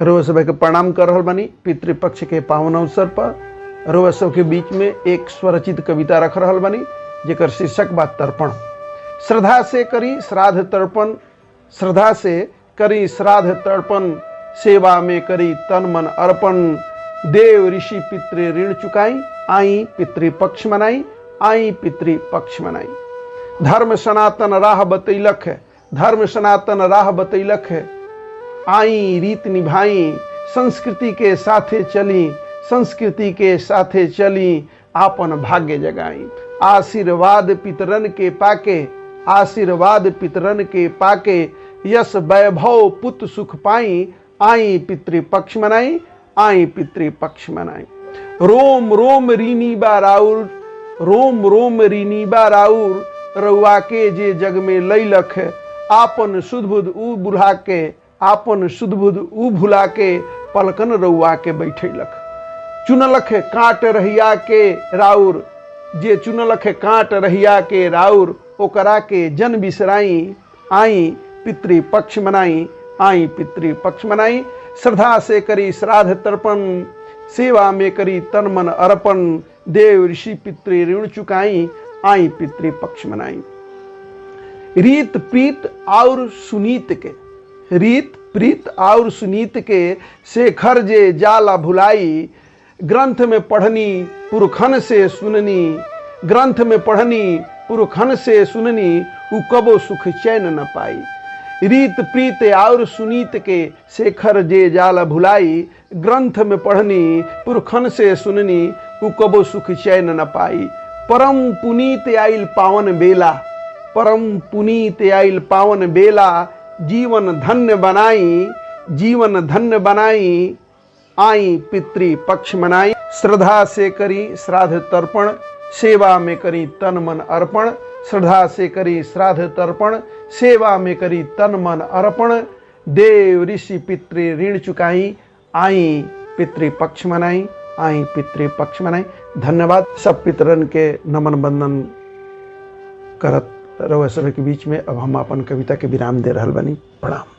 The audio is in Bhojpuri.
रउआ सब के प्रणाम कर रहल बानी। पितृपक्ष के पावन अवसर पर रउआ सब के बीच में एक स्वरचित कविता रख रहल बानी, जेकर शीर्षक बा तर्पण। श्रद्धा से करी श्राद्ध तर्पण, श्रद्धा से करी श्राद्ध तर्पण, सेवा में करी तन मन अर्पण। देव ऋषि पितृ ऋण चुकाई, आई पितृपक्ष मनाई, आई पितृपक्ष मनाई। धर्म सनातन राह बतैलक है, धर्म सनातन राह बतैलक है, आई रीत निभाई। संस्कृति के साथे चली, संस्कृति के साथे चली, आपन भाग्य जगाई। आशीर्वाद पितरन के पाके, आशीर्वाद पितरन के पाके, यश वैभव पुत सुख पाई। आई पितृपक्ष मनाई, आई पितृपक्ष मनाई। रोम रोम रीनी बा राउर, रोम रोम रीनी बा राउर, रउआ के जे जग में लैलख। आपन सुध बुध ऊ बुला के, आपन सुध बुध ऊ भुला के, पलकन रउआ के बैठेलख। चुनलख काट रहिया के राउर, जे चुनलख काट रहिया के राउर, ओकरा के जन बिसराई। आई पितृपक्ष मनाई, आई पितृपक्ष मनाई। श्रद्धा से करी श्राद्ध तर्पण, सेवा में करी तन मन अर्पण। देव ऋषि पितृ ऋण चुकाई, आई पितृपक्ष मनाई। रीत प्रीत और सुनीत के, रीत प्रीत और सुनीत के, शेखर जे जाला भुलाई। ग्रंथ में पढ़नी पुरखन से सुननी, ग्रंथ में पढ़नी पुरखन से सुननी, उ कबो सुख चैन न पाई। रीत प्रीत और सुनीत के, शेखर जे जाला भुलाई। ग्रंथ में पढ़नी पुरखन से सुननी, उ कबो सुख चैन न पाई। परम पुनीत आइल पावन बेला, परम पुनीत आइल पावन बेला, जीवन धन्य बनाई, जीवन धन्य बनाई। आई पितृपक्ष मनाई। श्रद्धा से करी श्राद्ध तर्पण, सेवा में करी तन मन अर्पण। श्रद्धा से करी श्राद्ध तर्पण, सेवा में करी तन मन अर्पण। देव ऋषि पितृ ऋण चुकाई, आई पितृपक्ष मनाई, आई पितृपक्ष मनाई। धन्यवाद। सब पितरन के नमन बंदन करत रउआ सब के बीच में अब हम अपन कविता के विराम दे रहल बानी। प्रणाम।